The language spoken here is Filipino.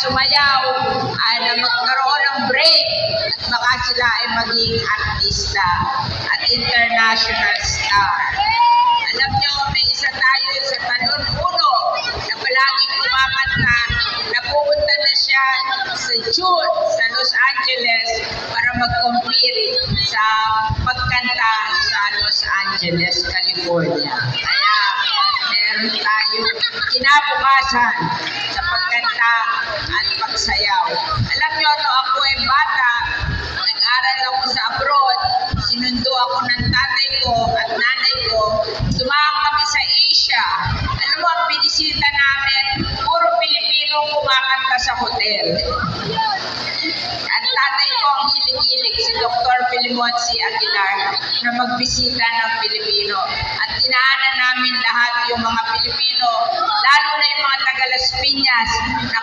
sumayaw, na magkaroon ng break at baka sila ay maging artista at international star. Alam nyo, may isa tayo sa Talon 1 na palaging kumakanta na pupunta na siya sa June sa Los Angeles para mag-compete sa pagkanta sa Los Angeles, California. Kaya meron tayo kinabukasan sa pagkanta at pagsayaw. Alam nyo, no, ako ay bata, nag-aral ako sa abroad, sinundo ako ng tatay ko at nanay ko, sumama kami sa Asia. Alam mo, ang binisita namin, puro Pilipino kumakanta sa hotel. Ang tatay ko ang hilig-hilig, si Dr. Filimon C. Aguilar, na magbisita ng Pilipino. At dinaanan namin lahat yung mga Pilipino, lalo na yung mga taga Las Piñas, na